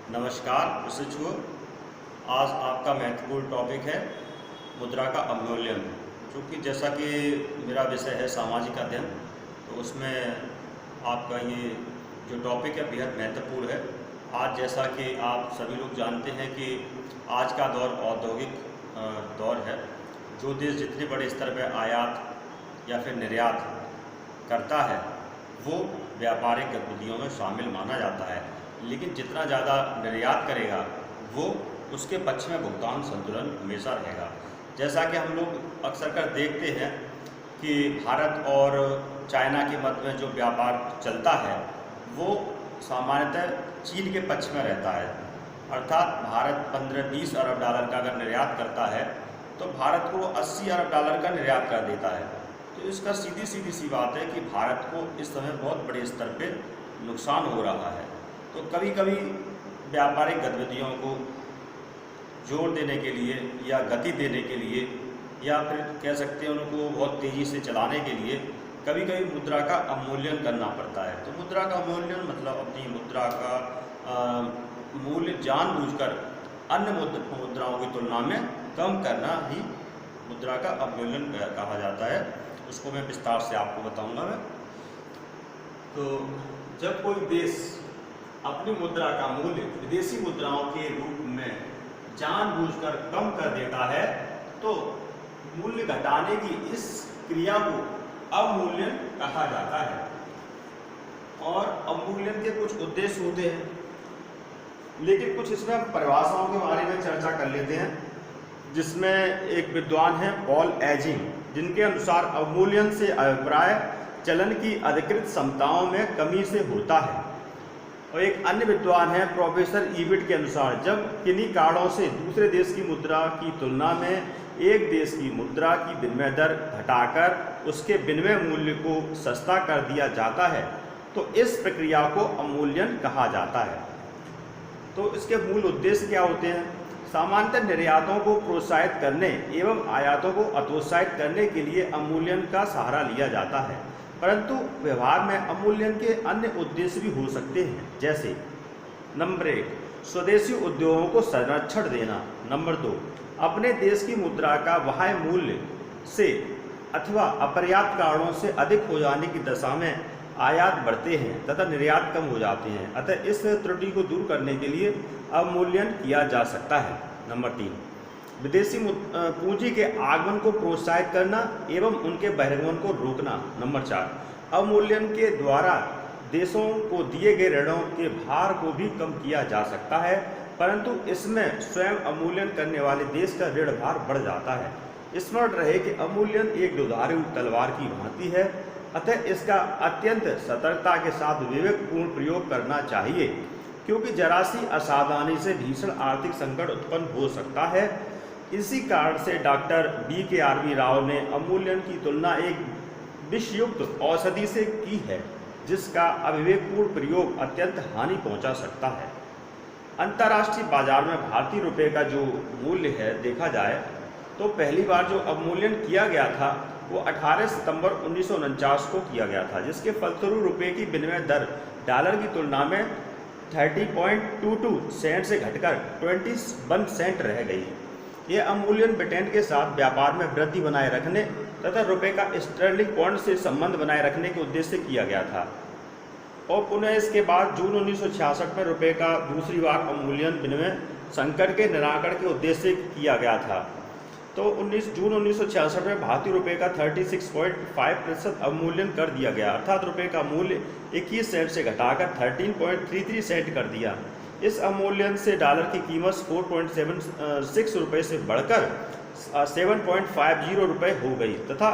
नमस्कार प्रशिक्षुओं। आज आपका महत्वपूर्ण टॉपिक है मुद्रा का अवमूल्यन, जो कि जैसा कि मेरा विषय है सामाजिक अध्ययन, तो उसमें आपका ये जो टॉपिक है बेहद महत्वपूर्ण है। आज जैसा कि आप सभी लोग जानते हैं कि आज का दौर औद्योगिक दौर है। जो देश जितने बड़े स्तर पर आयात या फिर निर्यात करता है वो व्यापारिक गतिविधियों में शामिल माना जाता है, लेकिन जितना ज़्यादा निर्यात करेगा वो उसके पक्ष में भुगतान संतुलन हमेशा रहेगा। जैसा कि हम लोग अक्सर कर देखते हैं कि भारत और चाइना के मध्य में जो व्यापार चलता है वो सामान्यतः चीन के पक्ष में रहता है। अर्थात भारत 15-20 अरब डॉलर का अगर निर्यात करता है तो भारत को 80 अरब डॉलर का निर्यात कर देता है। तो इसका सीधी सी बात है कि भारत को इस समय बहुत बड़े स्तर पे नुकसान हो रहा है। तो कभी कभी व्यापारिक गतिविधियों को जोर देने के लिए या गति देने के लिए या फिर कह सकते हैं उनको बहुत तेज़ी से चलाने के लिए कभी कभी मुद्रा का अवमूल्यन करना पड़ता है। तो मुद्रा का अवमूल्यन मतलब अपनी मुद्रा का मूल्य जानबूझकर अन्य मुद्राओं की तुलना में कम करना ही मुद्रा का अवमूल्यन कहा जाता है। उसको मैं विस्तार से आपको बताऊंगा मैं। तो जब कोई देश अपनी मुद्रा का मूल्य विदेशी मुद्राओं के रूप में जानबूझकर कम कर देता है तो मूल्य घटाने की इस क्रिया को अवमूल्यन कहा जाता है। और अवमूल्यन के कुछ उद्देश्य होते हैं, लेकिन कुछ इसमें परिभाषाओं के बारे में चर्चा कर लेते हैं, जिसमें एक विद्वान है पॉल एजिंग, जिनके अनुसार अवमूल्यन से अभिप्राय चलन की अधिकृत क्षमताओं में कमी से होता है। और एक अन्य विद्वान है प्रोफेसर ईविट के अनुसार जब किन्हीं कारणों से दूसरे देश की मुद्रा की तुलना में एक देश की मुद्रा की विनिमय दर घटाकर उसके विनिमय मूल्य को सस्ता कर दिया जाता है तो इस प्रक्रिया को अवमूल्यन कहा जाता है। तो इसके मूल उद्देश्य क्या होते हैं? सामान्यतः निर्यातों को प्रोत्साहित करने एवं आयातों को अतोत्साहित करने के लिए अवमूल्यन का सहारा लिया जाता है, परंतु व्यवहार में अवमूल्यन के अन्य उद्देश्य भी हो सकते हैं, जैसे नंबर 1 स्वदेशी उद्योगों को संरक्षण देना, नंबर 2 अपने देश की मुद्रा का बाह्य मूल्य से अथवा अपर्याप्त कारणों से अधिक हो जाने की दशा में आयात बढ़ते हैं तथा निर्यात कम हो जाते हैं, अतः इस त्रुटि को दूर करने के लिए अवमूल्यन किया जा सकता है। नंबर 3 विदेशी पूंजी के आगमन को प्रोत्साहित करना एवं उनके बहिर्गमन को रोकना। नंबर 4 अवमूल्यन के द्वारा देशों को दिए गए ऋणों के भार को भी कम किया जा सकता है, परंतु इसमें स्वयं अवमूल्यन करने वाले देश का ऋण भार बढ़ जाता है। स्मरण रहे कि अवमूल्यन एक दुधारू तलवार की भांति है, अतः इसका अत्यंत सतर्कता के साथ विवेकपूर्ण प्रयोग करना चाहिए, क्योंकि जरा सी असावधानी से भीषण आर्थिक संकट उत्पन्न हो सकता है। इसी कारण से डॉक्टर BKRV राव ने अवमूल्यन की तुलना एक विषयुक्त औषधि से की है, जिसका अविवेकपूर्ण प्रयोग अत्यंत हानि पहुंचा सकता है। अंतर्राष्ट्रीय बाजार में भारतीय रुपये का जो मूल्य है देखा जाए तो पहली बार जो अवमूल्यन किया गया था वो 18 सितंबर 1949 को किया गया था, जिसके फलस्वरूप रुपये की विनिमय दर डॉलर की तुलना में 30.22 सेंट से घटकर 21 सेंट रह गई। यह अवमूल्यन ब्रिटेन के साथ व्यापार में वृद्धि बनाए रखने तथा रुपये का स्टर्लिंग पाउंड से संबंध बनाए रखने के उद्देश्य से किया गया था। और पुनः इसके बाद जून 1966 में रुपये का दूसरी बार अवमूल्यन विनिमय संकट के निराकरण के उद्देश्य से किया गया था। तो जून 1966 में भारतीय रुपये का 36.5% अवमूल्यन कर दिया गया, अर्थात रुपये का मूल्य 21 सेंट से घटाकर 13.33 सेंट कर दिया। इस अवमूल्यन से डॉलर की कीमत 4.76 रुपये से बढ़कर 7.50 रुपये हो गई तथा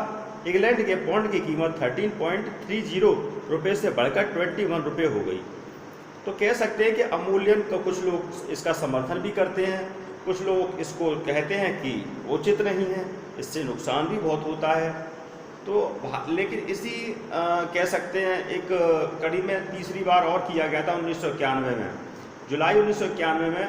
इंग्लैंड के पौंड की कीमत 13.30 रुपये से बढ़कर 21 रुपये हो गई। तो कह सकते हैं कि अवमूल्यन का कुछ लोग इसका समर्थन भी करते हैं, कुछ लोग इसको कहते हैं कि उचित नहीं है, इससे नुकसान भी बहुत होता है। तो लेकिन इसी कह सकते हैं एक कड़ी में तीसरी बार और किया गया था 1991 में। जुलाई 1991 में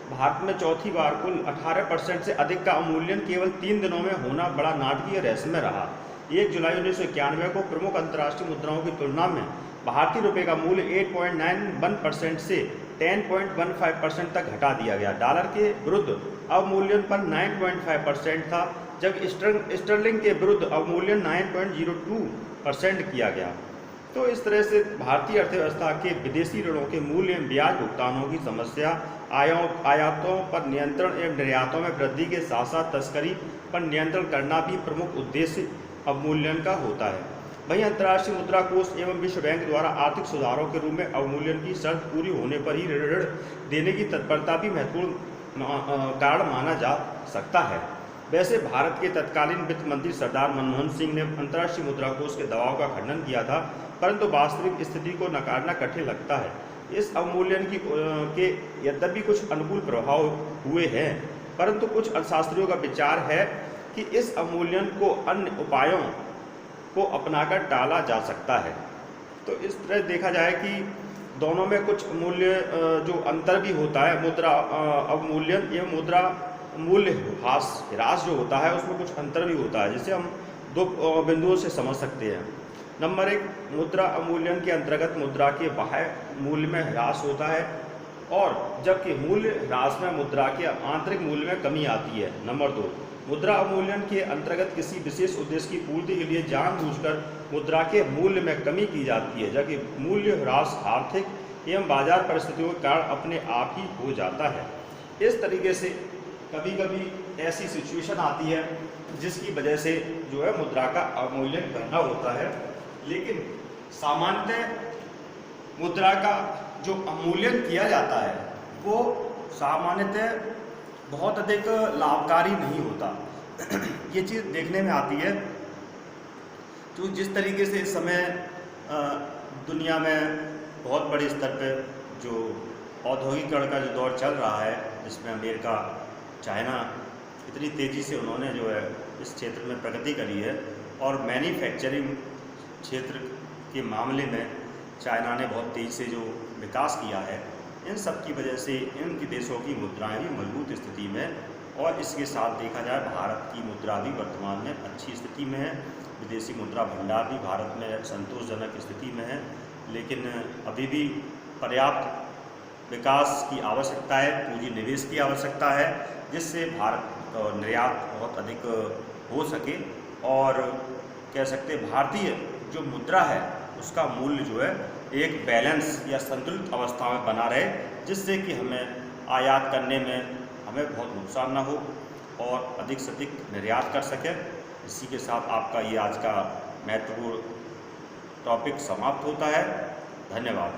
भारत में चौथी बार कुल 18% से अधिक का अवमूल्यन केवल 3 दिनों में होना बड़ा नाटकीय रहस्यमय रहा। 1 जुलाई 1991 को प्रमुख अंतर्राष्ट्रीय मुद्राओं की तुलना में भारतीय रुपये का मूल्य 8.91% से 10.15% तक घटा दिया गया। डॉलर के विरुद्ध अवमूल्यन पर 9.5% था, जब स्टर्लिंग के विरुद्ध अवमूल्यन 9.02% किया गया। तो इस तरह से भारतीय अर्थव्यवस्था के विदेशी ऋणों के मूल्य एवं ब्याज भुगतानों की समस्या, आयातों पर नियंत्रण एवं निर्यातों में वृद्धि के साथ साथ तस्करी पर नियंत्रण करना भी प्रमुख उद्देश्य अवमूल्यन का होता है। वहीं अंतर्राष्ट्रीय मुद्रा कोष एवं विश्व बैंक द्वारा आर्थिक सुधारों के रूप में अवमूल्यन की शर्त पूरी होने पर ही ऋण देने की तत्परता भी महत्वपूर्ण कारण माना जा सकता है। वैसे भारत के तत्कालीन वित्त मंत्री सरदार मनमोहन सिंह ने अंतर्राष्ट्रीय मुद्रा कोष के दबाव का खंडन किया था, परंतु वास्तविक स्थिति को नकारना कठिन लगता है। इस अवमूल्यन के यद्यपि कुछ अनुकूल प्रभाव हुए हैं, परंतु कुछ अर्थशास्त्रियों का विचार है कि इस अवमूल्यन को अन्य उपायों को अपनाकर टाला जा सकता है। तो इस तरह देखा जाए कि दोनों में कुछ मूल्य जो अंतर भी होता है, मुद्रा अवमूल्यन एवं मुद्रा मूल्य ह्रास जो होता है उसमें कुछ अंतर भी होता है, जिसे हम दो बिंदुओं से समझ सकते हैं। नंबर 1, मुद्रा अवमूल्यन के अंतर्गत मुद्रा के बाह्य मूल्य में ह्रास होता है, और जबकि मूल्य ह्रास में मुद्रा के आंतरिक मूल्य में कमी आती है। नंबर 2, मुद्रा अवमूल्यन के अंतर्गत किसी विशेष उद्देश्य की पूर्ति के लिए जानबूझकर मुद्रा के मूल्य में कमी की जाती है, जबकि मूल्य ह्रास आर्थिक एवं बाजार परिस्थितियों के कारण अपने आप ही हो जाता है। इस तरीके से कभी कभी ऐसी सिचुएशन आती है जिसकी वजह से जो है मुद्रा का अवमूल्यन करना होता है, लेकिन सामान्यतः मुद्रा का जो अवमूल्यन किया जाता है वो सामान्यतः बहुत अधिक लाभकारी नहीं होता। ये चीज़ देखने में आती है तो जिस तरीके से इस समय दुनिया में बहुत बड़े स्तर पर जो औद्योगिकरण का जो दौर चल रहा है, जिसमें अमेरिका, चाइना इतनी तेज़ी से उन्होंने जो है इस क्षेत्र में प्रगति करी है, और मैन्युफैक्चरिंग क्षेत्र के मामले में चाइना ने बहुत तेज़ी से जो विकास किया है, इन सब की वजह से इनके देशों की मुद्राएं भी मजबूत स्थिति में, और इसके साथ देखा जाए भारत की मुद्रा भी वर्तमान में अच्छी स्थिति में है। विदेशी मुद्रा भंडार भी भारत में संतोषजनक स्थिति में है, लेकिन अभी भी पर्याप्त विकास की आवश्यकता है, पूंजी निवेश की आवश्यकता है, जिससे भारत निर्यात बहुत अधिक हो सके, और कह सकते भारतीय जो मुद्रा है उसका मूल्य जो है एक बैलेंस या संतुलित अवस्था में बना रहे, जिससे कि हमें आयात करने में हमें बहुत नुकसान ना हो और अधिक से अधिक निर्यात कर सकें। इसी के साथ आपका ये आज का महत्वपूर्ण टॉपिक समाप्त होता है। धन्यवाद।